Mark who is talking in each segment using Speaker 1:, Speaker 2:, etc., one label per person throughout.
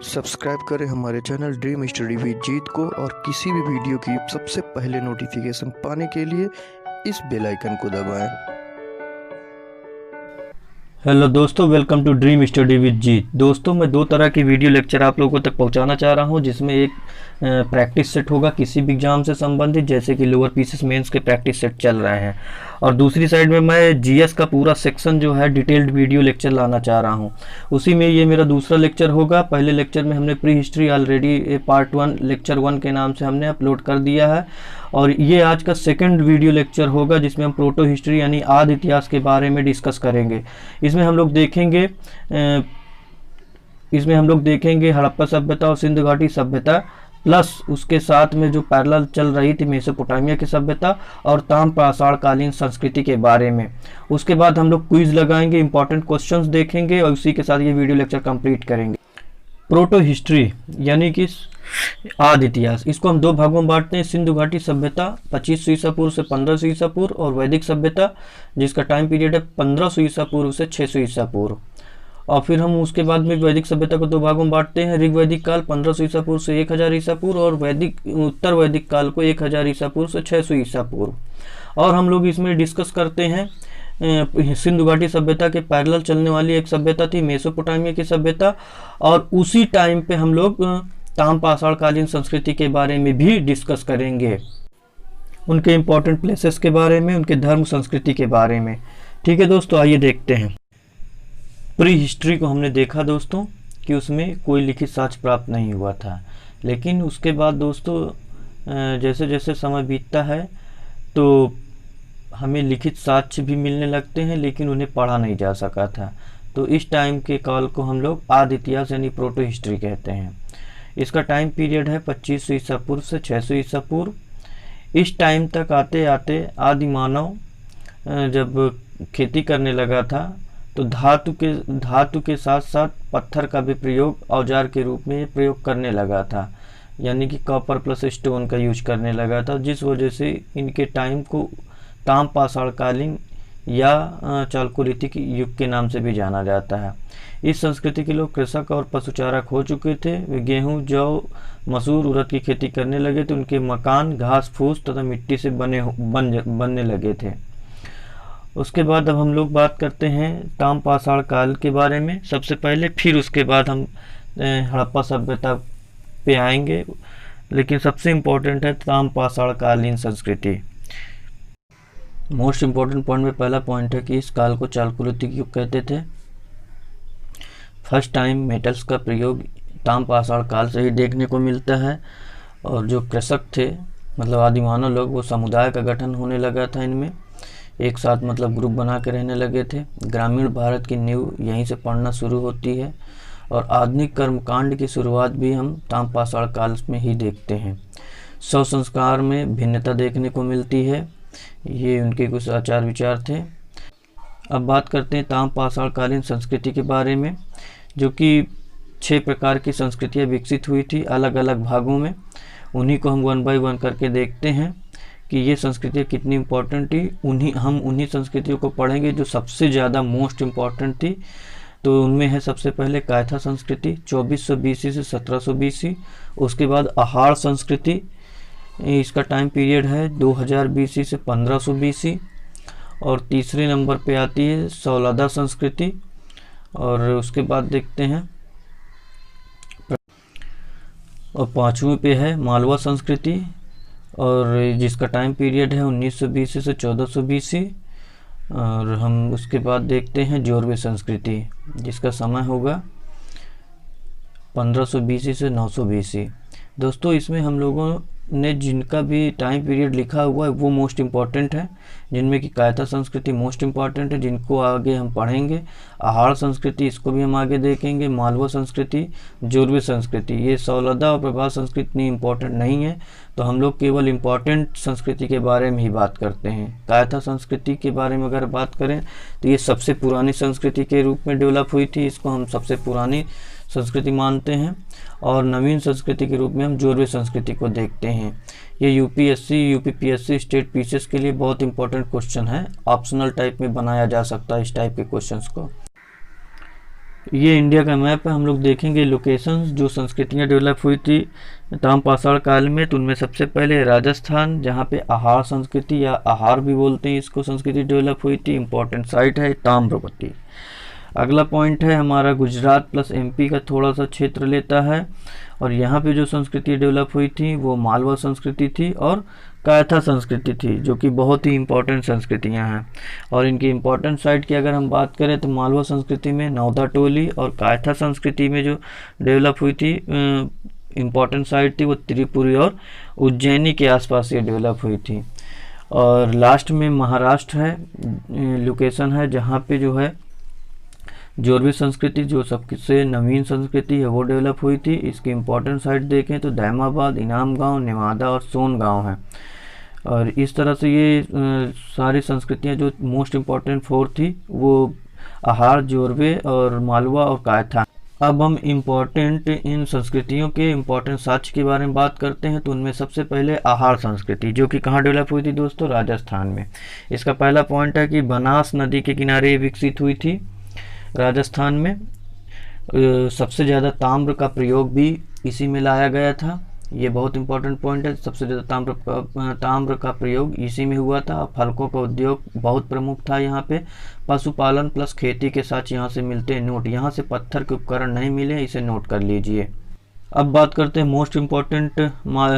Speaker 1: Subscribe करें हमारे channel dream Study with जीत को और किसी भी वीडियो की सबसे पहले नोटिफिकेशन पाने के लिए इस बेल आइकन को दबाएं।
Speaker 2: हेलो दोस्तों, welcome to Dream Study with Jeet. दोस्तों, मैं दो तरह की वीडियो लेक्चर आप लोगों तक पहुंचाना चाह रहा हूं, जिसमें एक प्रैक्टिस सेट होगा किसी भी एग्जाम से संबंधित, जैसे कि लोअर पीसीएस मेंस के प्रैक्टिस सेट चल रहे हैं, और दूसरी साइड में मैं जीएस का पूरा सेक्शन जो है डिटेल्ड वीडियो लेक्चर लाना चाह रहा हूं। उसी में ये मेरा दूसरा लेक्चर होगा। पहले लेक्चर में हमने pre history already part 1 lecture 1 के नाम से हमने अपलोड कर दिया है, और ये आज का सेकंड वीडियो लेक्चर होगा जिसमें हम प्रोटो हिस्ट्री यानी आदि इतिहास के बारे में डिस्कस करेंगे। इसमें हम लोग देखेंगे हड़प्पा सभ्यता और सिंधु घाटी सभ्यता, प्लस उसके साथ में जो पैरेलल चल रही थी मेसोपोटामिया की सभ्यता और ताम्रपाषाण कालीन संस्कृति के बारे में। उसके बाद हम लोग क्विज लगाएंगे, इंपॉर्टेंट क्वेश्चंस देखेंगे और उसी के साथ ये वीडियो लेक्चर कंप्लीट करेंगे। प्रोटो हिस्ट्री यानी कि आदि इतिहास, इसको हम दो भागों में बांटते हैं। सिंधु घाटी सभ्यता 2500 ईसा पूर्व से 1500 ईसा पूर्व, और वैदिक सभ्यता जिसका टाइम पीरियड है 1500 ईसा पूर्व से 600 ईसा पूर्व। और फिर हम उसके बाद में वैदिक सभ्यता को दो भागों में बांटते हैं। ऋग्वैदिक काल 1500 ईसा पूर्व से 1000 ईसा पूर्व, और उत्तर वैदिक काल को 1000 ईसा पूर्व से 600 ईसा पूर्व। और हम लोग इसमें डिस्कस करते हैं सिंधु घाटी सभ्यता के पैरेलल चलने वाली एक सभ्यता थी मेसोपोटामिया की सभ्यता, और उसी टाइम पे हम लोग ताम्रपाषाण कालीन संस्कृति के बारे में भी डिस्कस करेंगे, उनके इम्पोर्टेंट प्लेसेस के बारे में, उनके धर्म संस्कृति के बारे में। ठीक है दोस्तों, आइए देखते हैं। प्री हिस्ट्री को हमने देखा दोस्तों कि उसमें कोई लिखित साक्ष्य प्राप्त नहीं हुआ था, लेकिन उसके बाद दोस्तों जैसे जैसे समय बीतता है तो हमें लिखित साक्ष्य भी मिलने लगते हैं, लेकिन उन्हें पढ़ा नहीं जा सका था। तो इस टाइम के काल को हम लोग आदि इतिहास यानी प्रोटो हिस्ट्री कहते हैं। इसका टाइम पीरियड है 2500 ईसा पूर्व से 600 ईसा पूर्व। इस टाइम तक आते आते आदि मानव जब खेती करने लगा था तो धातु के साथ साथ पत्थर का भी प्रयोग औजार के रूप में प्रयोग करने लगा था, यानी कि कॉपर प्लस स्टोन का यूज करने लगा था, जिस वजह से इनके टाइम को ताम्रपाषाण कालीन या चालकोलिथिक युग के नाम से भी जाना जाता है। इस संस्कृति के लोग कृषक और पशुचारक हो चुके थे। वे गेहूं, जौ, मसूर, उड़द की खेती करने लगे थे। उनके मकान घास फूस तथा मिट्टी से बनने लगे थे। उसके बाद अब हम लोग बात करते हैं ताम्रपाषाण काल के बारे में सबसे पहले, फिर उसके बाद हम हड़प्पा सभ्यता पे आएंगे, लेकिन सबसे इम्पोर्टेंट है ताम्रपाषाण कालीन संस्कृति। मोस्ट इम्पोर्टेंट पॉइंट में पहला पॉइंट है कि इस काल को चालकोलिथिक युग कहते थे। फर्स्ट टाइम मेटल्स का प्रयोग ताम्रपाषाण काल से ही देखने को मिलता है, और जो कृषक थे मतलब आदिमानव लोग, वो समुदाय का गठन होने लगा था। इनमें एक साथ मतलब ग्रुप बना के रहने लगे थे। ग्रामीण भारत की नींव यहीं से पढ़ना शुरू होती है, और आधुनिक कर्मकांड की शुरुआत भी हम ताम्रपाषाण काल में ही देखते हैं। शव संस्कार में भिन्नता देखने को मिलती है। ये उनके कुछ आचार विचार थे। अब बात करते हैं ताम्रपाषाण कालीन संस्कृति के बारे में, जो कि 6 प्रकार की संस्कृतियाँ विकसित हुई थी अलग अलग भागों में। उन्हीं को हम 1 बाय 1 करके देखते हैं कि ये संस्कृतियाँ कितनी इम्पोर्टेंट थी। हम उन्हीं संस्कृतियों को पढ़ेंगे जो सबसे ज़्यादा मोस्ट इम्पॉर्टेंट थी। तो उनमें है सबसे पहले कायथा संस्कृति 2400 BC से 1700 BC। उसके बाद आहार संस्कृति, इसका टाइम पीरियड है 2000 BC से 1500 BC। और तीसरे नंबर पे आती है सौलादा संस्कृति, और उसके बाद देखते हैं और 5वें पे है मालवा संस्कृति, और जिसका टाइम पीरियड है 1900 BC से 1400 BC। और हम उसके बाद देखते हैं जोरवे संस्कृति, जिसका समय होगा 1500 BC से 900 BC। दोस्तों, इसमें हम लोगों ने जिनका भी टाइम पीरियड लिखा हुआ है वो मोस्ट इम्पॉर्टेंट है, जिनमें कि कायथा संस्कृति मोस्ट इम्पॉर्टेंट है, जिनको आगे हम पढ़ेंगे। आहार संस्कृति, इसको भी हम आगे देखेंगे। मालवा संस्कृति, जोरवे संस्कृति, ये सौलदा और प्रभास संस्कृति इतनी इम्पोर्टेंट नहीं है, तो हम लोग केवल इम्पोर्टेंट संस्कृति के बारे में ही बात करते हैं। कायथा संस्कृति के बारे में अगर बात करें तो ये सबसे पुरानी संस्कृति के रूप में डेवलप हुई थी, इसको हम सबसे पुरानी संस्कृति मानते हैं। और नवीन संस्कृति के रूप में हम जोरवे संस्कृति को देखते हैं। ये यूपीएससी, यूपीपीएससी स्टेट पीसीएस के लिए बहुत इंपॉर्टेंट क्वेश्चन है। ऑप्शनल टाइप में बनाया जा सकता है इस टाइप के क्वेश्चंस को। ये इंडिया का मैप है। हम लोग देखेंगे लोकेशंस जो संस्कृतियाँ डेवलप हुई थी ताम्रपाषाण काल में। तो उनमें सबसे पहले राजस्थान, जहाँ पे आहार संस्कृति या आहार भी बोलते हैं इसको, संस्कृति डेवलप हुई थी। इम्पोर्टेंट साइट है ताम्रवती। अगला पॉइंट है हमारा गुजरात प्लस एमपी का थोड़ा सा क्षेत्र लेता है, और यहाँ पे जो संस्कृति डेवलप हुई थी वो मालवा संस्कृति थी और कायथा संस्कृति थी, जो कि बहुत ही इम्पोर्टेंट संस्कृतियाँ हैं। और इनकी इम्पोर्टेंट साइट की अगर हम बात करें तो मालवा संस्कृति में नौदा टोली, और कायथा संस्कृति में जो डेवलप हुई थी इम्पोर्टेंट साइट थी वो त्रिपुरी और उज्जैनी के आसपास ये डेवलप हुई थी। और लास्ट में महाराष्ट्र है, लोकेशन है जहाँ पे जो है जोरवी संस्कृति जो सबसे नवीन संस्कृति है वो डेवलप हुई थी। इसकी इम्पोर्टेंट साइट देखें तो दैमाबाद, इनाम गांव, नेवादा और सोन गांव है। और इस तरह से ये सारी संस्कृतियां जो मोस्ट इम्पॉर्टेंट 4 थी वो आहार, जोरवे और मालवा और कायथा। अब हम इम्पोर्टेंट इन संस्कृतियों के इम्पोर्टेंट साक्ष्य के बारे में बात करते हैं। तो उनमें सबसे पहले आहार संस्कृति, जो कि कहाँ डेवलप हुई थी दोस्तों, राजस्थान में। इसका पहला पॉइंट है कि बनास नदी के किनारे विकसित हुई थी राजस्थान में। सबसे ज़्यादा ताम्र का प्रयोग भी इसी में लाया गया था। ये बहुत इंपॉर्टेंट पॉइंट है। सबसे ज़्यादा ताम्र का प्रयोग इसी में हुआ था। फलकों का उद्योग बहुत प्रमुख था यहाँ पे। पशुपालन प्लस खेती के साथ यहाँ से मिलते हैं नोट। यहाँ से पत्थर के उपकरण नहीं मिले, इसे नोट कर लीजिए। अब बात करते हैं मोस्ट इम्पॉर्टेंट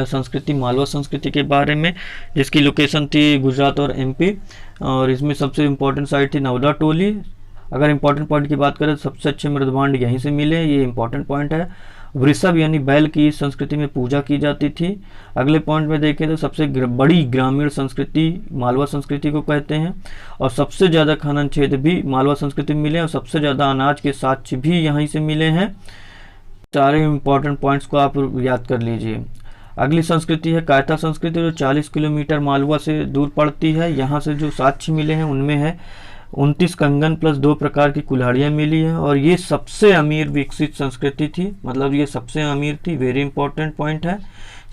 Speaker 2: संस्कृति मालवा संस्कृति के बारे में, जिसकी लोकेशन थी गुजरात और एमपी। और इसमें सबसे इम्पोर्टेंट साइट थी नौदा टोली। अगर इम्पोर्टेंट पॉइंट की बात करें तो सबसे अच्छे मृदभांड यहीं से मिले, ये इम्पोर्टेंट पॉइंट है। वृषभ यानी बैल की इस संस्कृति में पूजा की जाती थी। अगले पॉइंट में देखें तो सबसे बड़ी ग्रामीण संस्कृति मालवा संस्कृति को कहते हैं, और सबसे ज़्यादा खनन क्षेत्र भी मालवा संस्कृति में मिले, और सबसे ज़्यादा अनाज के साक्ष्य भी यहीं से मिले हैं। सारे इम्पोर्टेंट पॉइंट्स को आप याद कर लीजिए। अगली संस्कृति है कायथा संस्कृति, जो 40 किलोमीटर मालवा से दूर पड़ती है। यहाँ से जो साक्ष्य मिले हैं उनमें है 29 कंगन प्लस 2 प्रकार की कुल्हाड़ियाँ मिली हैं, और ये सबसे अमीर विकसित संस्कृति थी। मतलब ये सबसे अमीर थी, वेरी इंपॉर्टेंट पॉइंट है,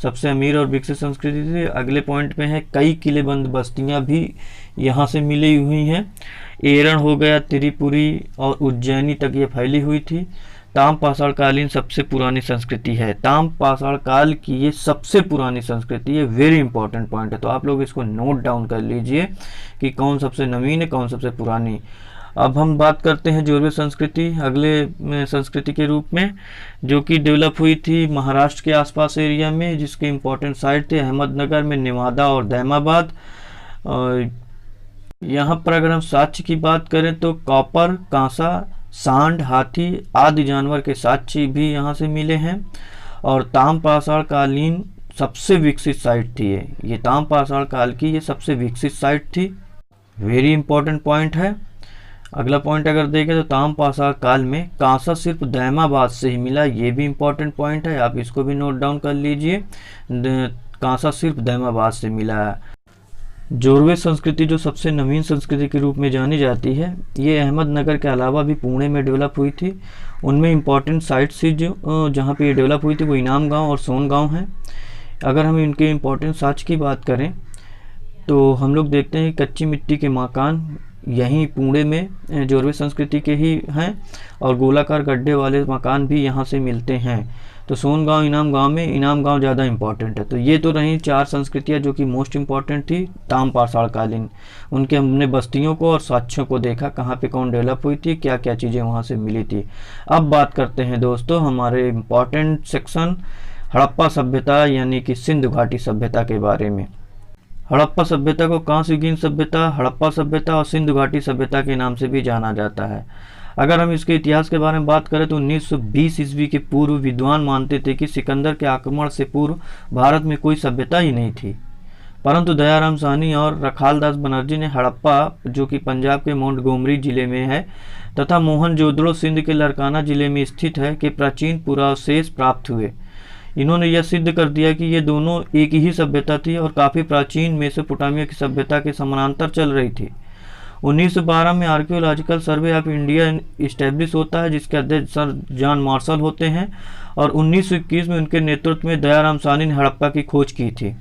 Speaker 2: सबसे अमीर और विकसित संस्कृति थी। अगले पॉइंट में है कई किलेबंद बस्तियाँ भी यहाँ से मिली हुई हैं। एरण हो गया, त्रिपुरी और उज्जैनी तक ये फैली हुई थी। ताम्रपाषाण कालीन सबसे पुरानी संस्कृति है। ताम्रपाषाण काल की ये सबसे पुरानी संस्कृति है, वेरी इंपॉर्टेंट पॉइंट है। तो आप लोग इसको नोट डाउन कर लीजिए कि कौन सबसे नवीन है, कौन सबसे पुरानी। अब हम बात करते हैं जोरवे संस्कृति अगले संस्कृति के रूप में, जो कि डेवलप हुई थी महाराष्ट्र के आसपास एरिया में, जिसके इम्पोर्टेंट साइट थे अहमदनगर में नेवादा और दैमाबाद। और यहाँ पर अगर हम साक्ष्य की बात करें तो कॉपर, कांसा, सांड, हाथी आदि जानवर के साक्ष्य भी यहाँ से मिले हैं। और ताम्रपाषाण कालीन सबसे विकसित साइट थी ये ताम्रपाषाण काल की ये सबसे विकसित साइट थी, वेरी इंपॉर्टेंट पॉइंट है। अगला पॉइंट अगर देखें तो ताम्रपाषाण काल में कांसा सिर्फ दैमाबाद से ही मिला, ये भी इंपॉर्टेंट पॉइंट है, आप इसको भी नोट डाउन कर लीजिए। कांसा सिर्फ दैमाबाद से मिला है। जोरवे संस्कृति जो सबसे नवीन संस्कृति के रूप में जानी जाती है, ये अहमदनगर के अलावा भी पुणे में डेवलप हुई थी। उनमें इम्पॉर्टेंट साइट्स जो जहाँ पे ये डेवलप हुई थी वो इनाम गांव और सोन गांव हैं। अगर हम इनके इम्पॉर्टेंट साक्ष्य की बात करें तो हम लोग देखते हैं कच्ची मिट्टी के मकान यहीं पुणे में जोरवे संस्कृति के ही हैं, और गोलाकार गड्ढे वाले मकान भी यहाँ से मिलते हैं। तो सोन गांव इनाम गांव में इनाम गांव ज़्यादा इंपॉर्टेंट है। तो ये तो रही 4 संस्कृतियाँ जो कि मोस्ट इम्पॉर्टेंट थी ताम्रपाषाण कालीन। उनके हमने बस्तियों को और साक्ष्यों को देखा, कहाँ पे कौन डेवलप हुई थी, क्या क्या चीज़ें वहाँ से मिली थी। अब बात करते हैं दोस्तों हमारे इम्पॉर्टेंट सेक्शन हड़प्पा सभ्यता यानी कि सिंधु घाटी सभ्यता के बारे में। हड़प्पा सभ्यता को कांस्ययुगीन सभ्यता, हड़प्पा सभ्यता और सिंधु घाटी सभ्यता के नाम से भी जाना जाता है। अगर हम इसके इतिहास के बारे में बात करें तो 1920 ईस्वी के पूर्व विद्वान मानते थे कि सिकंदर के आक्रमण से पूर्व भारत में कोई सभ्यता ही नहीं थी, परंतु दयाराम साहनी और रखालदास बनर्जी ने हड़प्पा, जो कि पंजाब के मोंटगोमरी जिले में है, तथा मोहनजोदड़ो सिंध के लरकाना जिले में स्थित है, के प्राचीन पुरावशेष प्राप्त हुए। इन्होंने यह सिद्ध कर दिया कि ये दोनों एक ही सभ्यता थी और काफ़ी प्राचीन मेसोपोटामिया की सभ्यता के समानांतर चल रही थी। 1912 में archaeological survey of India establish होता है, जिसके अध्यक्ष सर जॉन मार्शल होते हैं, और 1921 में उनके नेतृत्व में दयाराम साहनी ने हड़प्पा की खोज की थी।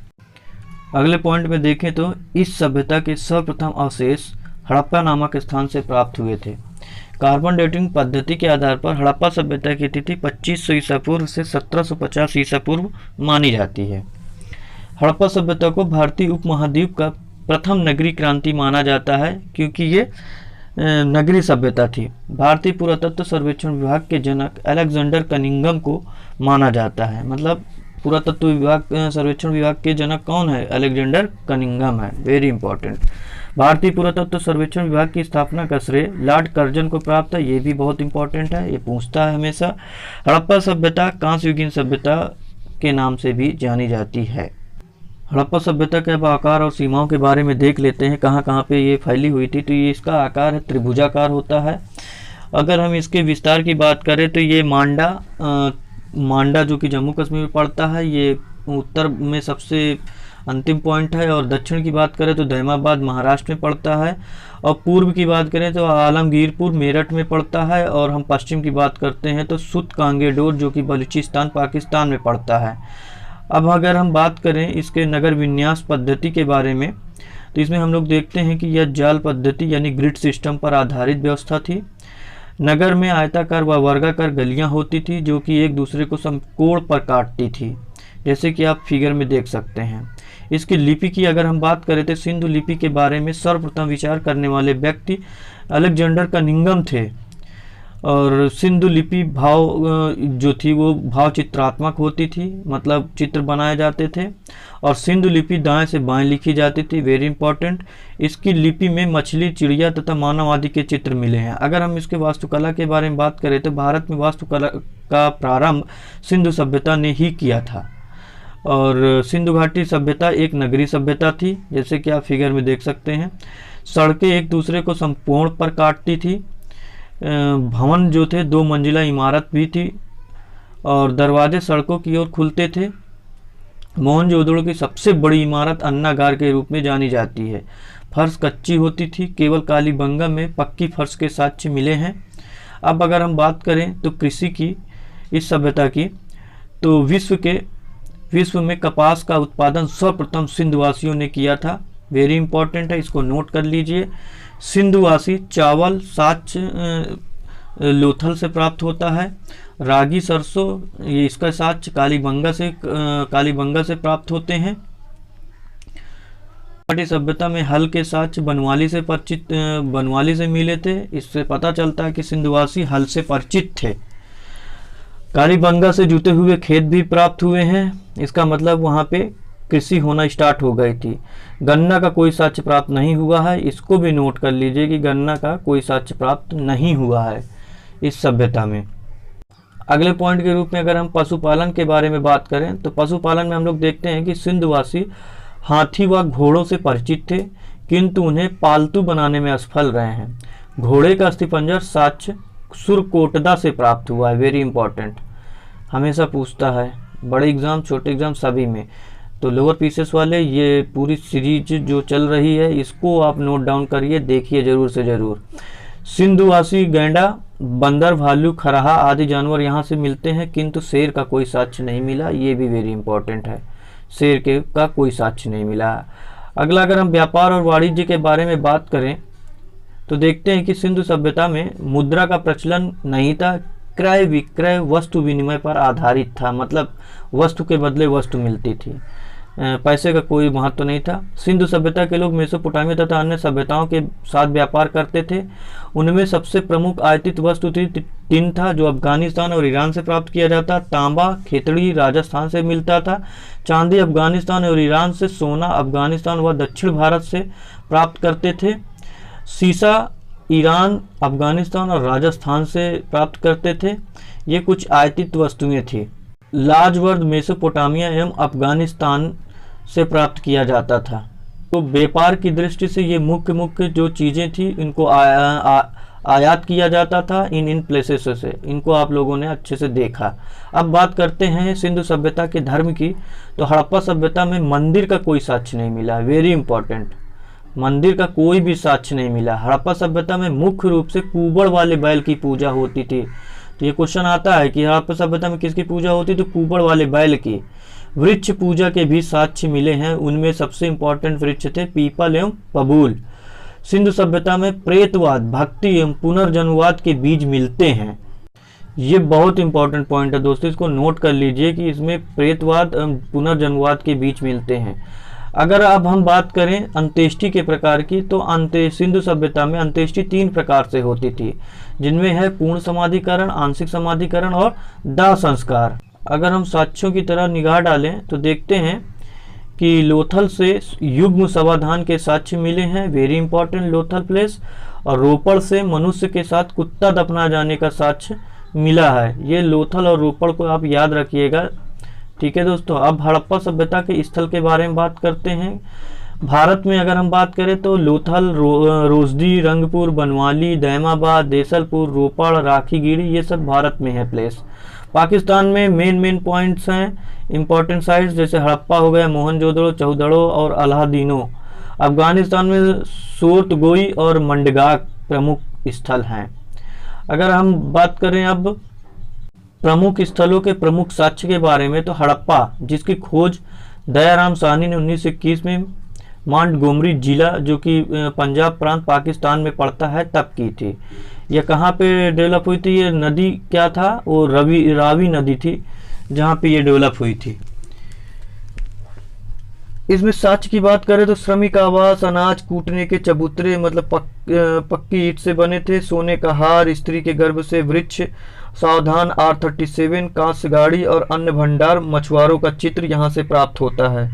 Speaker 2: अगले पॉइंट में देखें तो इस सभ्यता के सर्वप्रथम अवशेष हड़प्पा नामक स्थान से प्राप्त हुए थे। कार्बन डेटिंग पद्धति के आधार पर हड़प्पा सभ्यता की तिथि 2500 ईसा पूर्व से 1750 ईसा पूर्व मानी जाती है। हड़प्पा सभ्यता को भारतीय उपमहाद्वीप का प्रथम नगरीय क्रांति माना जाता है क्योंकि ये नगरीय सभ्यता थी। भारतीय पुरातत्व सर्वेक्षण विभाग के जनक अलेक्जेंडर कनिंघम को माना जाता है। मतलब पुरातत्व विभाग सर्वेक्षण विभाग के जनक कौन है? अलेक्जेंडर कनिंघम है। Very important. भारतीय पुरातत्व सर्वेक्षण विभाग की स्थापना का श्रेय लॉर्ड कर्जन को प्राप्त है। ये भी बहुत इंपॉर्टेंट है, ये पूछता है हमेशा। हड़प्पा सभ्यता कांस्ययुगीन सभ्यता के नाम से भी जानी जाती है। हड़प्पा सभ्यता के अब आकार और सीमाओं के बारे में देख लेते हैं, कहाँ कहाँ पे ये फैली हुई थी। तो ये इसका आकार है त्रिभुजाकार होता है। अगर हम इसके विस्तार की बात करें तो ये मांडा जो कि जम्मू कश्मीर में पड़ता है, ये उत्तर में सबसे अंतिम पॉइंट है। और दक्षिण की बात करें तो दैमाबाद महाराष्ट्र में पड़ता है। और पूर्व की बात करें तो आलमगीरपुर मेरठ में पड़ता है। और हम पश्चिम की बात करते हैं तो सुत कांगेडोर जो कि बलूचिस्तान पाकिस्तान में पड़ता है। अब अगर हम बात करें इसके नगर विन्यास पद्धति के बारे में तो इसमें हम लोग देखते हैं कि यह जाल पद्धति यानी ग्रिड सिस्टम पर आधारित व्यवस्था थी। नगर में आयताकार व वर्गाकार गलियां होती थी जो कि एक दूसरे को समकोण पर काटती थी, जैसे कि आप फिगर में देख सकते हैं। इसकी लिपि की अगर हम बात करें तो सिंधु लिपि के बारे में सर्वप्रथम विचार करने वाले व्यक्ति अलेक्जेंडर कनिंघम थे। और सिंधु लिपि भाव जो थी वो भाव चित्रात्मक होती थी, मतलब चित्र बनाए जाते थे। और सिंधु लिपि दाएं से बाएं लिखी जाती थी। Very important. इसकी लिपि में मछली, चिड़िया तथा मानव आदि के चित्र मिले हैं। अगर हम इसके वास्तुकला के बारे में बात करें तो भारत में वास्तुकला का प्रारंभ सिंधु सभ्यता ने ही किया था। और सिंधु घाटी सभ्यता एक नगरीय सभ्यता थी, जैसे कि आप फिगर में देख सकते हैं। सड़कें एक दूसरे को समकोण पर काटती थी। भवन जो थे 2 मंजिला इमारत भी थी और दरवाजे सड़कों की ओर खुलते थे। मोहनजोदड़ो की सबसे बड़ी इमारत अन्नागार के रूप में जानी जाती है। फर्श कच्ची होती थी, केवल कालीबंगा में पक्की फर्श के साक्ष्य मिले हैं। अब अगर हम बात करें तो कृषि की, इस सभ्यता की, तो विश्व में कपास का उत्पादन सर्वप्रथम सिंधुवासियों ने किया था। वेरी इंपॉर्टेंट है, इसको नोट कर लीजिए। सिंधुवासी चावल साक्ष्य लोथल से प्राप्त होता है। रागी सरसों ये इसका साक्ष्य कालीबंगा से प्राप्त होते हैं। सभ्यता में हल के साक्ष्य बनवाली से मिले थे। इससे पता चलता है कि सिंधुवासी हल से परिचित थे। कालीबंगा से जुते हुए खेत भी प्राप्त हुए हैं। इसका मतलब वहाँ पे कृषि होना स्टार्ट हो गई थी। गन्ना का कोई साक्ष्य प्राप्त नहीं हुआ है, इसको भी नोट कर लीजिए कि गन्ना का कोई साक्ष्य प्राप्त नहीं हुआ है इस सभ्यता में। अगले पॉइंट के रूप में अगर हम पशुपालन के बारे में बात करें तो पशुपालन में हम लोग देखते हैं कि सिंधुवासी हाथी व घोड़ों से परिचित थे, किंतु उन्हें पालतू बनाने में असफल रहे हैं। घोड़े का अस्थिपंजर साक्ष्य सुरकोटदा से प्राप्त हुआ है। वेरी इंपॉर्टेंट, हमेशा पूछता है बड़े एग्जाम छोटे एग्जाम सभी में। तो लोअर पीसेस वाले ये पूरी सीरीज जो चल रही है इसको आप नोट डाउन करिए, देखिए जरूर से जरूर। सिंधुवासी गैंडा, बंदर, भालू, खरहा आदि जानवर यहाँ से मिलते हैं, किंतु शेर का कोई साक्ष्य नहीं मिला। ये भी वेरी इंपॉर्टेंट है, शेर का कोई साक्ष्य नहीं मिला। अगला अगर हम व्यापार और वाणिज्य के बारे में बात करें तो देखते हैं कि सिंधु सभ्यता में मुद्रा का प्रचलन नहीं था। क्रय विक्रय वस्तु विनिमय पर आधारित था, मतलब वस्तु के बदले वस्तु मिलती थी, पैसे का कोई महत्व नहीं था। सिंधु सभ्यता के लोग मेसोपोटामिया तथा अन्य सभ्यताओं के साथ व्यापार करते थे। उनमें सबसे प्रमुख आयातित वस्तु थी टिन था, जो अफगानिस्तान और ईरान से प्राप्त किया जाता। तांबा खेतड़ी राजस्थान से मिलता था। चांदी अफगानिस्तान और ईरान से, सोना अफगानिस्तान व दक्षिण भारत से प्राप्त करते थे। सीसा ईरान, अफगानिस्तान और राजस्थान से प्राप्त करते थे। ये कुछ आयातित वस्तुएं थी। लाजवर्द मेसोपोटामिया एवं अफगानिस्तान से प्राप्त किया जाता था। तो व्यापार की दृष्टि से ये मुख्य जो चीज़ें थी इनको आयात किया जाता था इन प्लेसेस से। इनको आप लोगों ने अच्छे से देखा। अब बात करते हैं सिंधु सभ्यता के धर्म की। तो हड़प्पा सभ्यता में मंदिर का कोई साक्ष्य नहीं मिला। वेरी इंपॉर्टेंट, मंदिर का कोई भी साक्ष्य नहीं मिला। हड़प्पा सभ्यता में मुख्य रूप से कुबड़ वाले बैल की पूजा होती थी। तो ये क्वेश्चन आता है कि हड़प्पा सभ्यता में किसकी पूजा होती? तो कुबड़ वाले बैल की। वृक्ष पूजा के भी साक्ष्य मिले हैं। उनमें सबसे इंपॉर्टेंट वृक्ष थे पीपल एवं बबूल। सिंधु सभ्यता में प्रेतवाद, भक्ति एवं पुनर्जन्मवाद के बीज मिलते हैं। ये बहुत इंपॉर्टेंट पॉइंट है दोस्तों, इसको नोट कर लीजिए कि इसमें प्रेतवाद पुनर्जन्मवाद के बीच मिलते हैं। अगर अब हम बात करें अंत्येष्टि के प्रकार की, तो सिंधु सभ्यता में अंत्येष्टि 3 प्रकार से होती थी, जिनमें है पूर्ण समाधिकरण, आंशिक समाधिकरण और दाह संस्कार। अगर हम साक्ष्यों की तरह निगाह डालें तो देखते हैं कि लोथल से युग्म समाधान के साक्ष्य मिले हैं, वेरी इंपॉर्टेंट लोथल प्लेस। और रोपड़ से मनुष्य के साथ कुत्ता दफना जाने का साक्ष्य मिला है। ये लोथल और रोपड़ को आप याद रखिएगा, ठीक है दोस्तों। अब हड़प्पा सभ्यता के स्थल के बारे में बात करते हैं। भारत में अगर हम बात करें तो लोथल, रोजदी, रंगपुर, बनवाली, दैमाबाद, देसलपुर, रोपड़, राखीगीरी, ये सब भारत में है प्लेस। पाकिस्तान में मेन पॉइंट्स हैं, इंपॉर्टेंट साइट्स, जैसे हड़प्पा हो गया, मोहनजोदड़ो, चौदड़ो और अलादीनो। अफगानिस्तान में सोर्तगोई और मंडगाक प्रमुख स्थल हैं। अगर हम बात करें अब प्रमुख स्थलों के प्रमुख साक्ष्य के बारे में, तो हड़प्पा, जिसकी खोज दयाराम साहनी ने 1921 में मांटगोमरी जिला, जो कि पंजाब प्रांत पाकिस्तान में पड़ता है, तब की थी। यह कहाँ पे डेवलप हुई थी? ये नदी क्या था? वो रावी नदी थी जहाँ पे ये डेवलप हुई थी। इसमें साक्ष्य की बात करें तो श्रमिक आवास, अनाज कूटने के चबूतरे, मतलब पक्की ईंट से बने थे, सोने का हार, स्त्री के गर्भ से वृक्ष, सावधान, R37, कांस्य गाड़ी और अन्य भंडार, मछुआरों का चित्र यहाँ से प्राप्त होता है।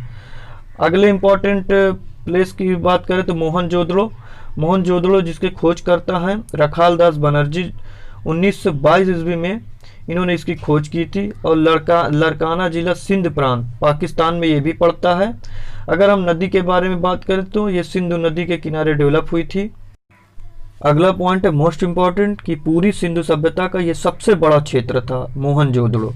Speaker 2: अगले इंपॉर्टेंट प्लेस की बात करें तो मोहनजोदड़ो, जिसके खोज करता है रखाल दास बनर्जी। 1922 ईस्वी में इन्होंने इसकी खोज की थी। और लड़काना जिला सिंध प्रांत पाकिस्तान में ये भी पड़ता है। अगर हम नदी के बारे में बात करें तो ये सिंधु नदी के किनारे डेवलप हुई थी। अगला पॉइंट है मोस्ट इम्पॉर्टेंट, कि पूरी सिंधु सभ्यता का ये सबसे बड़ा क्षेत्र था मोहनजोदड़ो।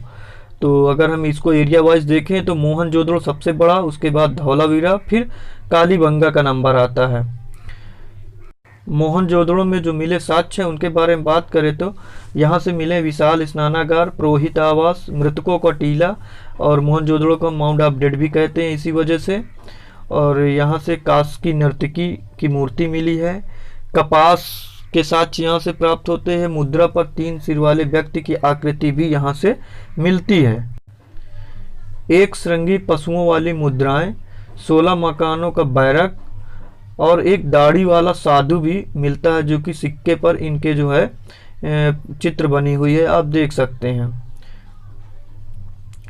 Speaker 2: तो अगर हम इसको एरिया वाइज देखें तो मोहनजोदड़ो सबसे बड़ा, उसके बाद धौलावीरा, फिर कालीबंगा का नंबर आता है। मोहनजोदड़ो में जो मिले साक्ष्य हैं उनके बारे में बात करें तो यहाँ से मिले विशाल स्नानागार, पुरोहित आवास, मृतकों का टीला, और मोहनजोदड़ो को माउंट ऑफ डेड भी कहते हैं इसी वजह से। और यहाँ से कास की नर्तकी की मूर्ति मिली है। कपास के साक्ष्य यहाँ से प्राप्त होते हैं। मुद्रा पर 3 सिर वाले व्यक्ति की आकृति भी यहाँ से मिलती है। एक श्रृंगी पशुओं वाली मुद्राएं, 16 मकानों का बैरक और एक दाढ़ी वाला साधु भी मिलता है, जो कि सिक्के पर इनके जो है चित्र बनी हुई है, आप देख सकते हैं।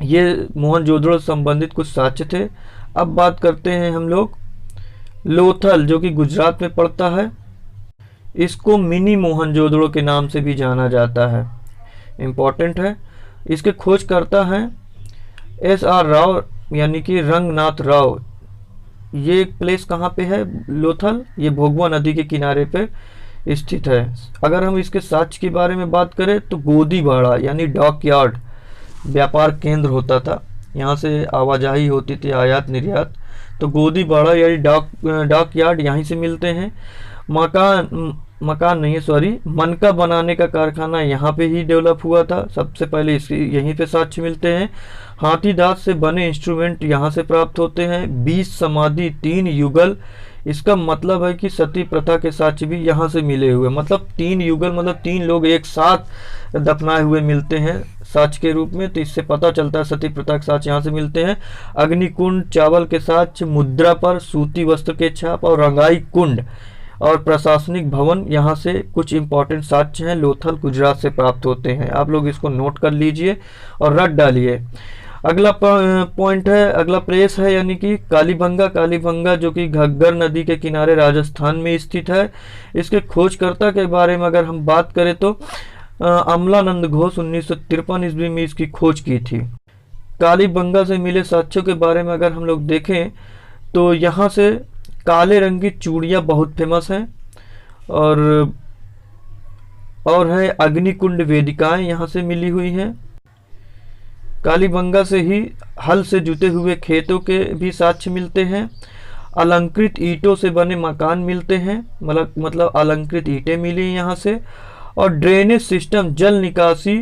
Speaker 2: ये मोहनजोदड़ो से संबंधित कुछ साक्ष्य थे। अब बात करते हैं हम लोग लोथल, जो कि गुजरात में पड़ता है। इसको मिनी मोहनजोदड़ो के नाम से भी जाना जाता है, इम्पोर्टेंट है। इसके खोजकर्ता हैं SR राव, यानी कि रंगनाथ राव। ये एक प्लेस कहाँ पे है? लोथल, ये भोगवा नदी के किनारे पे स्थित है। अगर हम इसके साक्ष्य के बारे में बात करें तो गोदीबाड़ा यानी डॉक यार्ड व्यापार केंद्र होता था, यहाँ से आवाजाही होती थी, आयात निर्यात। तो गोदीबाड़ा यानी डॉक यार्ड यहीं से मिलते हैं। मकान नहीं है, सॉरी, मनका बनाने का कारखाना यहाँ पे ही डेवलप हुआ था, सबसे पहले इसकी यहीं पे साक्ष्य मिलते हैं। हाथी दांत से बने इंस्ट्रूमेंट यहाँ से प्राप्त होते हैं। 20 समाधि, 3 युगल, इसका मतलब है कि सती प्रथा के साक्ष्य भी यहाँ से मिले हुए। मतलब 3 युगल मतलब 3 लोग एक साथ दफनाए हुए मिलते हैं साक्ष्य के रूप में, तो इससे पता चलता है सती प्रथा के साक्ष्य यहाँ से मिलते हैं। अग्निकुंड, चावल के साक्ष्य, मुद्रा पर सूती वस्त्र के छाप और रंगाई कुंड और प्रशासनिक भवन, यहाँ से कुछ इंपॉर्टेंट साक्ष्य हैं लोथल गुजरात से प्राप्त होते हैं। आप लोग इसको नोट कर लीजिए और रट डालिए। अगला पॉइंट है, अगला प्लेस है यानी कि कालीबंगा, जो कि घग्गर नदी के किनारे राजस्थान में स्थित है। इसके खोजकर्ता के बारे में अगर हम बात करें तो अमलानंद घोष 1953 ईस्वी में इसकी खोज की थी। कालीबंगा से मिले साक्ष्यों के बारे में अगर हम लोग देखें तो यहाँ से काले रंग की चूड़ियाँ बहुत फेमस हैं, और है अग्निकुंड वेदिकाएं यहाँ से मिली हुई हैं। कालीबंगा से ही हल से जुते हुए खेतों के भी साक्ष्य मिलते हैं। अलंकृत ईंटों से बने मकान मिलते हैं, मतलब अलंकृत ईंटें मिली यहाँ से। और ड्रेनेज सिस्टम, जल निकासी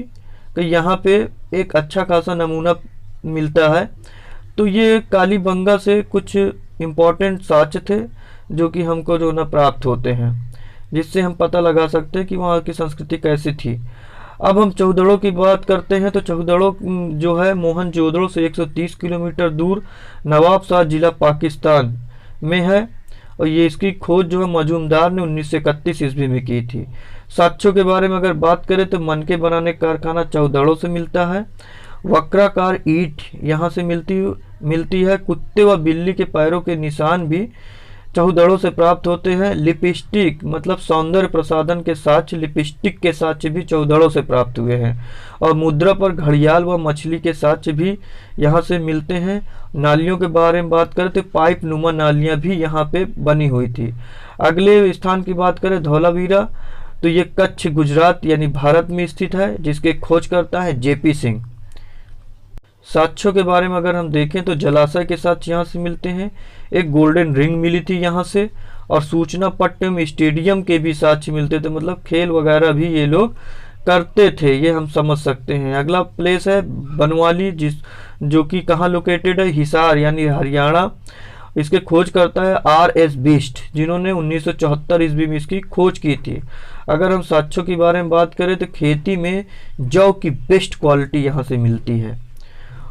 Speaker 2: का यहाँ पे एक अच्छा खासा नमूना मिलता है। तो ये कालीबंगा से कुछ इम्पोर्टेंट साक्ष्य थे जो कि हमको जो ना प्राप्त होते हैं, जिससे हम पता लगा सकते हैं कि वहाँ की संस्कृति कैसी थी। अब हम चौदड़ों की बात करते हैं तो चौदड़ों जो है मोहनजोदड़ो से 130 किलोमीटर दूर नवाबशाह जिला पाकिस्तान में है, और ये इसकी खोज जो है मजूमदार ने 1931 ईस्वी में की थी। साक्ष्यों के बारे में अगर बात करें तो मनके बनाने का कारखाना चौदड़ों से मिलता है। वक्राकार ईंट यहाँ से मिलती है। कुत्ते व बिल्ली के पैरों के निशान भी चौदड़ों से प्राप्त होते हैं। लिपस्टिक मतलब सौंदर्य प्रसाधन के साक्ष्य, लिपस्टिक के साक्ष्य भी चौदड़ों से प्राप्त हुए हैं। और मुद्रा पर घड़ियाल व मछली के साक्ष्य भी यहाँ से मिलते हैं। नालियों के बारे में बात करें तो पाइप नुमा नालियाँ भी यहाँ पे बनी हुई थी। अगले स्थान की बात करें धौलावीरा, तो ये कच्छ गुजरात यानी भारत में स्थित है, जिसके खोज करता है जेपी सिंह। साक्ष्यों के बारे में अगर हम देखें तो जलाशय के साथ यहाँ से मिलते हैं। एक गोल्डन रिंग मिली थी यहाँ से, और सूचना पट्ट में स्टेडियम के भी साक्ष्य मिलते थे, मतलब खेल वगैरह भी ये लोग करते थे, ये हम समझ सकते हैं। अगला प्लेस है बनवाली, जो कि कहाँ लोकेटेड है, हिसार यानी हरियाणा। इसके खोज करता है RS बिस्ट, जिन्होंने 1974 ईस्वी में इसकी खोज की थी। अगर हम साक्ष्यों के बारे में बात करें तो खेती में जौ की बेस्ट क्वालिटी यहाँ से मिलती है,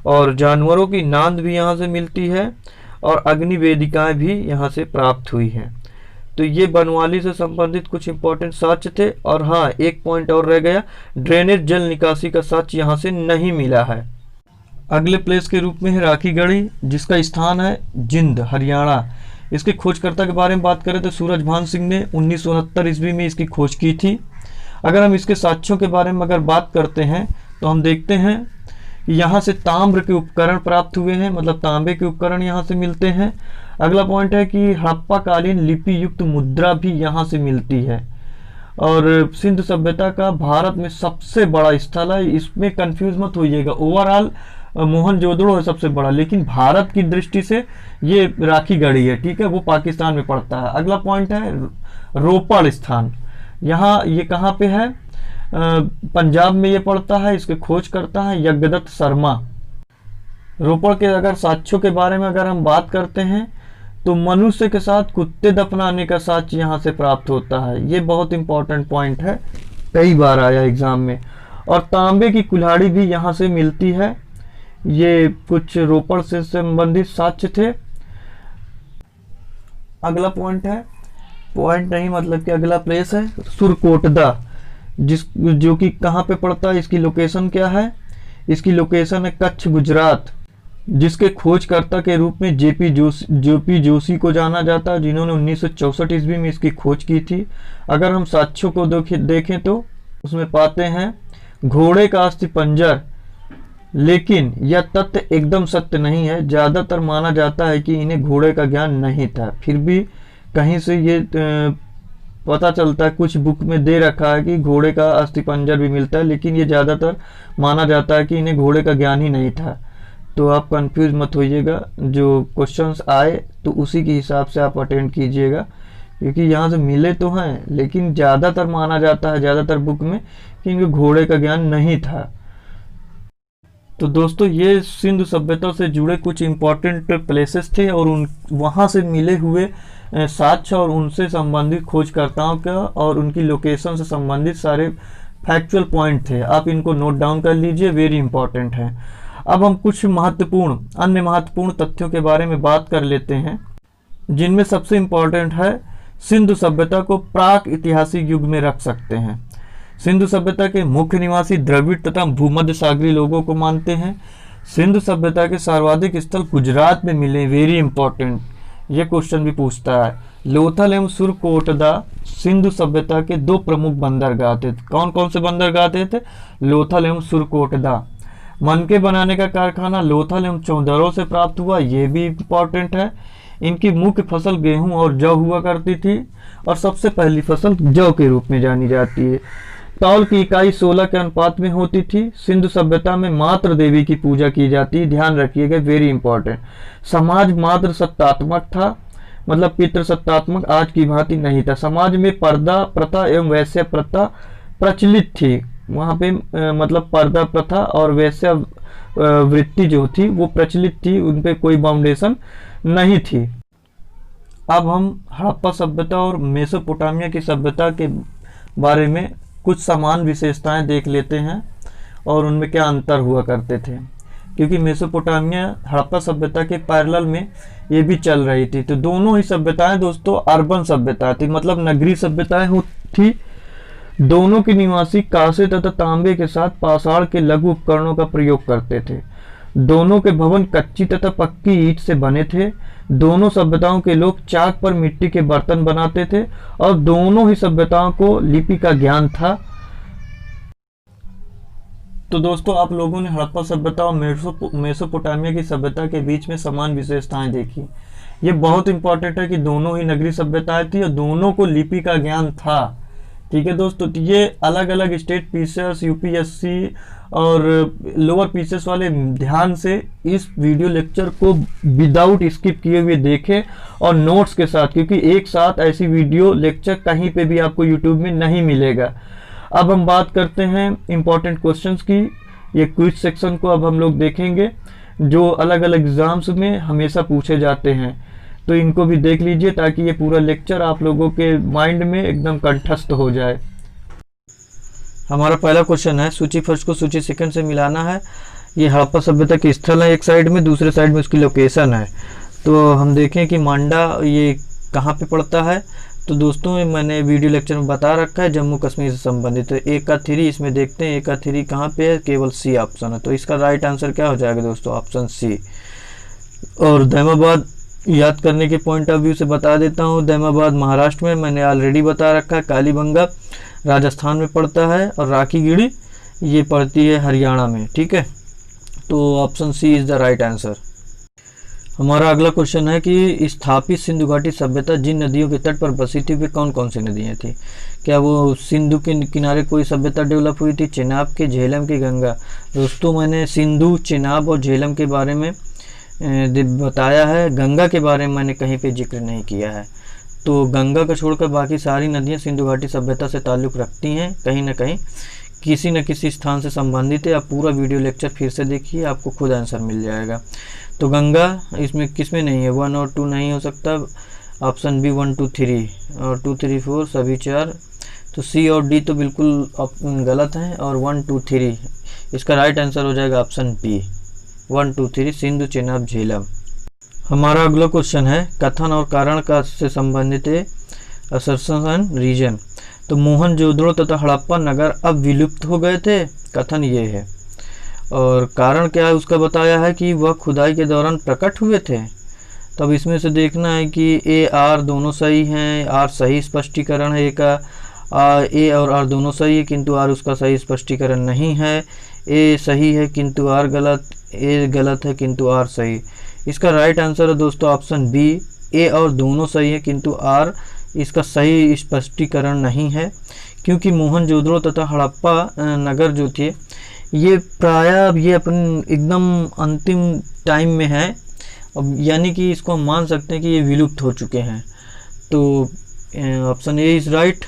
Speaker 2: और जानवरों की नांद भी यहाँ से मिलती है, और अग्नि वेदिकाएं भी यहाँ से प्राप्त हुई हैं। तो ये बनवाली से संबंधित कुछ इंपॉर्टेंट साक्ष्य थे। और हाँ, एक पॉइंट और रह गया, ड्रेनेज जल निकासी का साक्ष्य यहाँ से नहीं मिला है। अगले प्लेस के रूप में है राखीगढ़ी, जिसका स्थान है जिंद हरियाणा। इसके खोजकर्ता के बारे में बात करें तो सूरजभान सिंह ने 1969 ईस्वी में इसकी खोज की थी। अगर हम इसके साक्ष्यों के बारे में अगर बात करते हैं तो हम देखते हैं कि यहाँ से ताम्र के उपकरण प्राप्त हुए हैं, मतलब तांबे के उपकरण यहाँ से मिलते हैं। अगला पॉइंट है कि हड़प्पा कालीन लिपि युक्त मुद्रा भी यहाँ से मिलती है। और सिंध सभ्यता का भारत में सबसे बड़ा स्थल है, इसमें कंफ्यूज मत होइएगा, ओवरऑल मोहनजोदड़ो है सबसे बड़ा, लेकिन भारत की दृष्टि से ये राखीगढ़ी है, ठीक है, वो पाकिस्तान में पड़ता है। अगला पॉइंट है रोपड़ स्थान, यहाँ ये कहाँ पे है, पंजाब में ये पड़ता है। इसके खोज करता है यज्ञदत्त शर्मा। रोपड़ के अगर साक्ष्यों के बारे में अगर हम बात करते हैं तो मनुष्य के साथ कुत्ते दफनाने का साक्ष्य यहाँ से प्राप्त होता है, ये बहुत इंपॉर्टेंट पॉइंट है, कई बार आया एग्जाम में। और तांबे की कुल्हाड़ी भी यहाँ से मिलती है, ये कुछ रोपड़ से संबंधित साक्ष्य थे। अगला पॉइंट है, पॉइंट नहीं मतलब कि अगला प्लेस है सुरकोटदा, जो कि कहाँ पे पड़ता है, इसकी लोकेशन क्या है, इसकी लोकेशन है कच्छ गुजरात, जिसके खोजकर्ता के रूप में जेपी जोशी को जाना जाता है, जिन्होंने 1964 ईस्वी में इसकी खोज की थी। अगर हम साक्ष्यों को देखें तो उसमें पाते हैं घोड़े का अस्थिपंजर, लेकिन यह तथ्य एकदम सत्य नहीं है। ज़्यादातर माना जाता है कि इन्हें घोड़े का ज्ञान नहीं था, फिर भी कहीं से ये पता चलता है, कुछ बुक में दे रखा है कि घोड़े का अस्थिपंजर भी मिलता है, लेकिन ये ज़्यादातर माना जाता है कि इन्हें घोड़े का ज्ञान ही नहीं था। तो आप कंफ्यूज मत होइएगा, जो क्वेश्चंस आए तो उसी के हिसाब से आप अटेंड कीजिएगा, क्योंकि यहाँ से मिले तो हैं, लेकिन ज़्यादातर माना जाता है ज़्यादातर बुक में कि इनको घोड़े का ज्ञान नहीं था। तो दोस्तों, ये सिंधु सभ्यता से जुड़े कुछ इम्पोर्टेंट प्लेसेस थे, और वहाँ से मिले हुए साक्ष्य और उनसे संबंधित खोजकर्ताओं का और उनकी लोकेशन से संबंधित सारे फैक्चुअल पॉइंट थे। आप इनको नोट डाउन कर लीजिए, वेरी इंपॉर्टेंट है। अब हम कुछ अन्य महत्वपूर्ण तथ्यों के बारे में बात कर लेते हैं, जिनमें सबसे इम्पॉर्टेंट है सिंधु सभ्यता को प्राक ऐतिहासिक युग में रख सकते हैं। सिंधु सभ्यता के मुख्य निवासी द्रविड़ तथा भूमध्य सागरीय लोगों को मानते हैं। सिंधु सभ्यता के सर्वाधिक स्थल गुजरात में मिले, वेरी इंपॉर्टेंट, ये क्वेश्चन भी पूछता है। लोथल एवं सुरकोटदा सिंधु सभ्यता के दो प्रमुख बंदरगाह थे। कौन कौन से बंदरगाह थे? लोथल एवं सुरकोटदा। मनके बनाने का कारखाना लोथल एवं चौदड़ों से प्राप्त हुआ, ये भी इम्पॉर्टेंट है। इनकी मुख्य फसल गेहूं और जौ हुआ करती थी, और सबसे पहली फसल जौ के रूप में जानी जाती है। तौल की इकाई 16 के अनुपात में होती थी। सिंधु सभ्यता में मातृ देवी की पूजा की जाती है, ध्यान रखिएगा, वेरी इंपॉर्टेंट। समाज मातृ सत्तात्मक था, मतलब पितृसत्तात्मक आज की भांति नहीं था। समाज में पर्दा प्रथा एवं वैश्य प्रथा प्रचलित थी। वहाँ पे मतलब पर्दा प्रथा और वैश्य वृत्ति जो थी वो प्रचलित थी, उन पे कोई बाउंडेशन नहीं थी। अब हम हड़प्पा सभ्यता और मेसोपोटामिया की सभ्यता के बारे में कुछ समान विशेषताएं देख लेते हैं और उनमें क्या अंतर हुआ करते थे, क्योंकि मेसोपोटामिया हड़प्पा सभ्यता के पैरेलल में ये भी चल रही थी। तो दोनों ही सभ्यताएं दोस्तों अर्बन सभ्यता थी, मतलब नगरीय सभ्यताएं थी। दोनों के निवासी कांसे तथा तांबे के साथ पाषाण के लघु उपकरणों का प्रयोग करते थे। दोनों के भवन कच्ची तथा पक्की ईंट से बने थे। दोनों सभ्यताओं के लोग चाक पर मिट्टी के बर्तन बनाते थे और दोनों ही सभ्यताओं को लिपि का ज्ञान था। तो दोस्तों आप लोगों ने हड़प्पा सभ्यता और मेसोपोटामिया की सभ्यता के बीच में समान विशेषताएं देखी। ये बहुत इंपॉर्टेंट है कि दोनों ही नगरीय सभ्यताएं थी और दोनों को लिपि का ज्ञान था। ठीक है दोस्तों, तो ये अलग अलग स्टेट पीसेस, यूपीएससी और लोअर पीसेस वाले ध्यान से इस वीडियो लेक्चर को विदाउट स्किप किए हुए देखें और नोट्स के साथ, क्योंकि एक साथ ऐसी वीडियो लेक्चर कहीं पे भी आपको यूट्यूब में नहीं मिलेगा। अब हम बात करते हैं इंपॉर्टेंट क्वेश्चंस की। ये क्विज सेक्शन को अब हम लोग देखेंगे जो अलग अलग एग्जाम्स में हमेशा पूछे जाते हैं, तो इनको भी देख लीजिए ताकि ये पूरा लेक्चर आप लोगों के माइंड में एकदम कंठस्थ हो जाए। हमारा पहला क्वेश्चन है, सूची फर्स्ट को सूची सेकंड से मिलाना है। ये हड़प्पा सभ्यता के स्थल है एक साइड में, दूसरे साइड में उसकी लोकेशन है। तो हम देखें कि मांडा ये कहाँ पे पड़ता है। तो दोस्तों मैंने वीडियो लेक्चर में बता रखा है, जम्मू कश्मीर से संबंधित। तो ए का 3 इसमें देखते हैं, ए का 3 कहाँ पे है, केवल सी ऑप्शन है। तो इसका राइट आंसर क्या हो जाएगा दोस्तों, ऑप्शन सी। और दैमाबाद याद करने के पॉइंट ऑफ व्यू से बता देता हूँ, दैमाबाद महाराष्ट्र में, मैंने ऑलरेडी बता रखा है। कालीबंगा राजस्थान में पड़ता है और राखीगढ़ी ये पड़ती है हरियाणा में। ठीक है, तो option C is the right answer. हमारा अगला क्वेश्चन है कि स्थापित सिंधु घाटी सभ्यता जिन नदियों के तट पर बसी थी वे कौन कौन सी नदियाँ थी। क्या वो सिंधु के किनारे कोई सभ्यता डेवलप हुई थी, चेनाब के, झेलम की, गंगा। दोस्तों मैंने सिंधु, चेनाब और झेलम के बारे में बताया है, गंगा के बारे में मैंने कहीं पे जिक्र नहीं किया है। तो गंगा को छोड़कर बाकी सारी नदियाँ सिंधु घाटी सभ्यता से ताल्लुक़ रखती हैं, कहीं ना कहीं किसी न किसी स्थान से संबंधित है। आप पूरा वीडियो लेक्चर फिर से देखिए, आपको खुद आंसर मिल जाएगा। तो गंगा इसमें किसमें नहीं है, 1 और 2 नहीं हो सकता। ऑप्शन बी 1 2 3 और 2 3 4 सभी 4। तो सी और डी तो बिल्कुल गलत हैं और 1 2 3 इसका राइट आंसर हो जाएगा ऑप्शन बी 1 2 3 सिंधु, चेनाब, झेलम। हमारा अगला क्वेश्चन है कथन और कारण का से संबंधित है असर्शन रीजन। तो मोहनजोदड़ो तथा हड़प्पा नगर अब विलुप्त हो गए थे, कथन ये है। और कारण क्या है उसका बताया है कि वह खुदाई के दौरान प्रकट हुए थे। तब इसमें से देखना है कि ए आर दोनों सही हैं, आर सही स्पष्टीकरण है ए का, ए और आर दोनों सही है किंतु आर उसका सही स्पष्टीकरण नहीं है। ए सही है किंतु आर गलत, ए गलत है किंतु आर सही। इसका राइट आंसर है दोस्तों ऑप्शन बी, ए और दोनों सही है किंतु आर इसका सही स्पष्टीकरण नहीं है, क्योंकि मोहनजोदड़ो तथा हड़प्पा नगर जो थे ये प्रायः ये अपन एकदम अंतिम टाइम में है, अब यानी कि इसको हम मान सकते हैं कि ये विलुप्त हो चुके हैं। तो ऑप्शन ए इज़ राइट,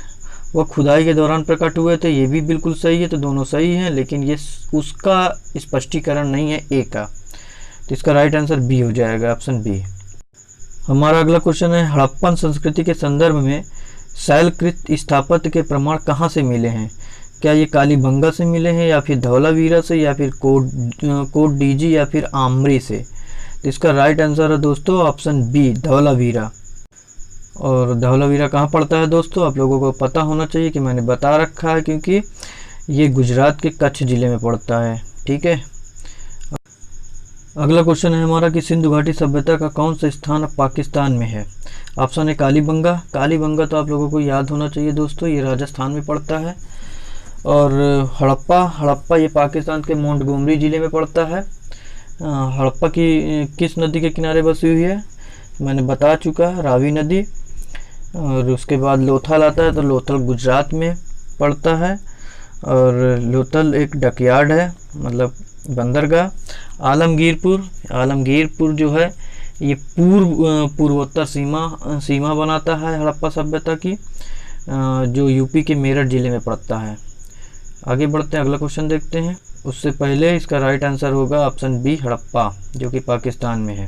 Speaker 2: वह खुदाई के दौरान प्रकट हुए थे, ये भी बिल्कुल सही है। तो दोनों सही हैं, लेकिन ये उसका स्पष्टीकरण नहीं है ए का। तो इसका राइट आंसर बी हो जाएगा, ऑप्शन बी। हमारा अगला क्वेश्चन है हड़प्पन संस्कृति के संदर्भ में शैलकृत स्थापत्य के प्रमाण कहाँ से मिले हैं। क्या ये कालीबंगा से मिले हैं या फिर धौलावीरा से या फिर कोट डीजी या फिर आमरी से। तो इसका राइट आंसर है दोस्तों ऑप्शन बी धौलावीरा। और धौलावीरा कहाँ पड़ता है दोस्तों, आप लोगों को पता होना चाहिए कि मैंने बता रखा है, क्योंकि ये गुजरात के कच्छ ज़िले में पड़ता है। ठीक है, अगला क्वेश्चन है हमारा कि सिंधु घाटी सभ्यता का कौन सा स्थान पाकिस्तान में है। ऑप्शन है कालीबंगा। कालीबंगा तो आप लोगों को याद होना चाहिए दोस्तों, ये राजस्थान में पड़ता है। और हड़प्पा ये पाकिस्तान के मोंटगोमरी ज़िले में पड़ता है। हड़प्पा की किस नदी के किनारे बसी हुई है मैंने बता चुका है, रावी नदी। और उसके बाद लोथल आता है, तो लोथल गुजरात में पड़ता है। और लोथल एक डकयार्ड है, मतलब बंदरगाह। आलमगीरपुर जो है ये पूर्वोत्तर सीमा बनाता है हड़प्पा सभ्यता की, जो यूपी के मेरठ ज़िले में पड़ता है। आगे बढ़ते हैं, अगला क्वेश्चन देखते हैं। उससे पहले इसका राइट आंसर होगा ऑप्शन बी हड़प्पा, जो कि पाकिस्तान में है।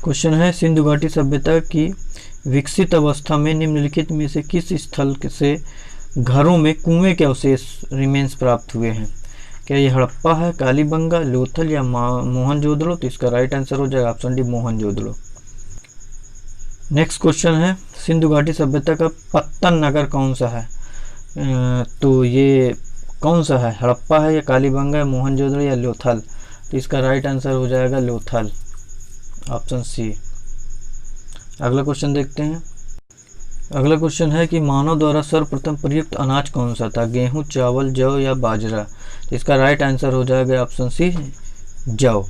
Speaker 2: क्वेश्चन है सिंधु घाटी सभ्यता की विकसित अवस्था में निम्नलिखित में से किस स्थल से घरों में कुएं के अवशेष रिमेन्स प्राप्त हुए हैं? क्या ये हड़प्पा है, कालीबंगा, लोथल या मोहनजोदड़ो? तो इसका राइट आंसर हो जाएगा option D Mohenjodaro. Next question है सिंधु घाटी सभ्यता का पत्तन नगर कौन सा है? तो ये कौन सा है, हड़प्पा है या कालीबंगा है, मोहनजोदड़ो या लोथल? तो इसका राइट आंसर हो जाएगा लोथल, ऑप्शन सी। अगला क्वेश्चन देखते हैं। अगला क्वेश्चन है कि मानव द्वारा सर्वप्रथम प्रयुक्त अनाज कौन सा था? गेहूं, चावल, जौ या बाजरा? तो इसका राइट आंसर हो जाएगा ऑप्शन सी जौ।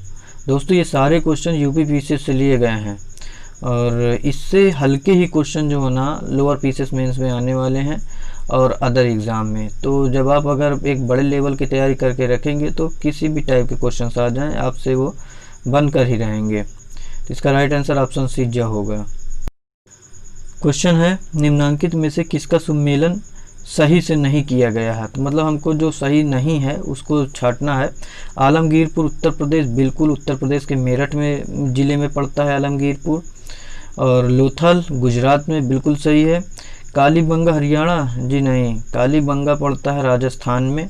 Speaker 2: दोस्तों ये सारे क्वेश्चन यूपी पीसीएस से लिए गए हैं और इससे हल्के ही क्वेश्चन जो है ना लोअर पीसीएस मेंस में आने वाले हैं और अदर एग्ज़ाम में। तो जब आप अगर एक बड़े लेवल की तैयारी करके रखेंगे तो किसी भी टाइप के क्वेश्चन आ जाएं आपसे वो बनकर ही रहेंगे। तो इसका राइट आंसर ऑप्शन सी ज होगा। क्वेश्चन है निम्नांकित में से किसका सम्मेलन सही से नहीं किया गया है? तो मतलब हमको जो सही नहीं है उसको छांटना है। आलमगीरपुर उत्तर प्रदेश, बिल्कुल उत्तर प्रदेश के मेरठ में ज़िले में पड़ता है आलमगीरपुर। और लोथल गुजरात में, बिल्कुल सही है। कालीबंगा हरियाणा, जी नहीं, कालीबंगा पड़ता है राजस्थान में।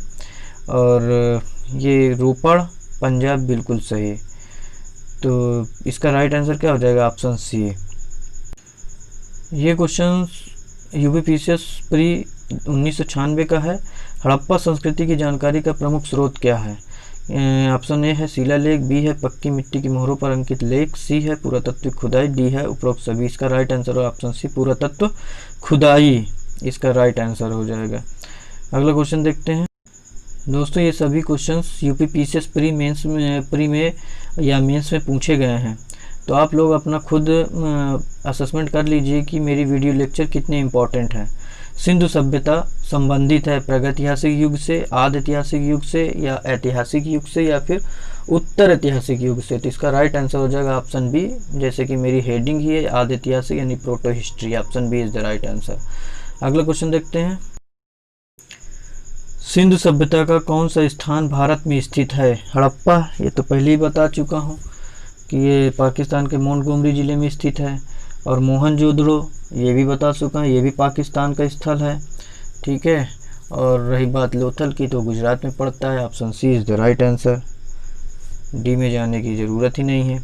Speaker 2: और ये रोपड़ पंजाब, बिल्कुल सही। तो इसका राइट आंसर क्या हो जाएगा ऑप्शन सी। ये क्वेश्चन यूपी पीसीएस प्री 1996 का है। हड़प्पा संस्कृति की जानकारी का प्रमुख स्रोत क्या है? ऑप्शन ए है शिलालेख, बी है पक्की मिट्टी की मोहरों पर अंकित लेख, सी है पुरातत्व खुदाई, डी है उपरोक्त सभी। इसका राइट आंसर है ऑप्शन सी पुरातत्व खुदाई, इसका राइट आंसर हो जाएगा। अगला क्वेश्चन देखते हैं। दोस्तों ये सभी क्वेश्चंस यूपी पीसीएस प्री में या मेंस में पूछे गए हैं। तो आप लोग अपना खुद असेसमेंट कर लीजिए कि मेरी वीडियो लेक्चर कितने इम्पोर्टेंट हैं। सिंधु सभ्यता संबंधित है प्रागैतिहासिक युग से, आदि ऐतिहासिक युग से, या ऐतिहासिक युग से, या फिर उत्तर ऐतिहासिक युग से? तो इसका राइट आंसर हो जाएगा ऑप्शन बी, जैसे कि मेरी हेडिंग ही है आदि ऐतिहासिक यानी proto history. Option B is the right answer. अगला क्वेश्चन देखते हैं। सिंधु सभ्यता का कौन सा स्थान भारत में स्थित है? हड़प्पा, ये तो पहले ही बता चुका हूँ कि ये पाकिस्तान के मोंटगोमरी ज़िले में स्थित है। और मोहनजोदड़ो, ये भी बता चुका हूँ, ये भी पाकिस्तान का स्थल है, ठीक है। और रही बात लोथल की, तो गुजरात में पड़ता है। Option C is the right answer, D में जाने की ज़रूरत ही नहीं है।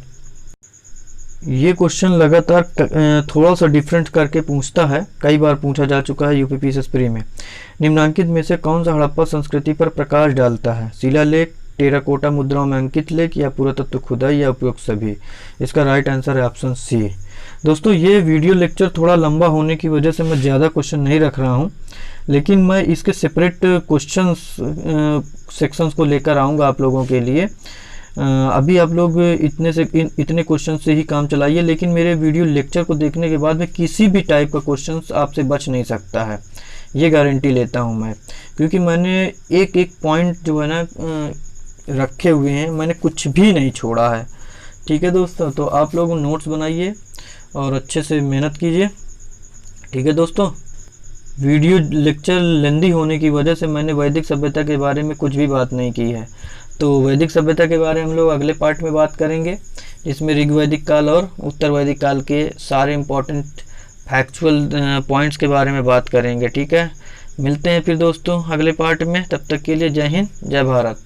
Speaker 2: ये क्वेश्चन लगातार थोड़ा सा डिफरेंट करके पूछता है, कई बार पूछा जा चुका है यूपी पीसीएस प्री में। निम्नांकित में से कौन सा हड़प्पा संस्कृति पर प्रकाश डालता है? शिलालेख, टेराकोटा मुद्राओं में अंकित लेख, या पुरातत्व खुदाई, या उपयुक्त सभी? इसका राइट आंसर है ऑप्शन सी। दोस्तों ये वीडियो लेक्चर थोड़ा लंबा होने की वजह से मैं ज़्यादा क्वेश्चन नहीं रख रहा हूँ, लेकिन मैं इसके सेपरेट क्वेश्चंस सेक्शंस को लेकर आऊँगा आप लोगों के लिए। अभी आप लोग इतने क्वेश्चन से ही काम चलाइए, लेकिन मेरे वीडियो लेक्चर को देखने के बाद में किसी भी टाइप का क्वेश्चन आपसे बच नहीं सकता है, ये गारंटी लेता हूँ मैं। क्योंकि मैंने एक एक पॉइंट जो है ना रखे हुए हैं, मैंने कुछ भी नहीं छोड़ा है, ठीक है दोस्तों। तो आप लोग नोट्स बनाइए और अच्छे से मेहनत कीजिए, ठीक है दोस्तों। वीडियो लेक्चर लेंदी होने की वजह से मैंने वैदिक सभ्यता के बारे में कुछ भी बात नहीं की है। तो वैदिक सभ्यता के बारे में हम लोग अगले पार्ट में बात करेंगे, जिसमें ऋग वैदिक काल और उत्तर वैदिक काल के सारे इम्पोर्टेंट फैक्चुअल पॉइंट्स के बारे में बात करेंगे, ठीक है। मिलते हैं फिर दोस्तों अगले पार्ट में, तब तक के लिए जय हिंद, जय भारत।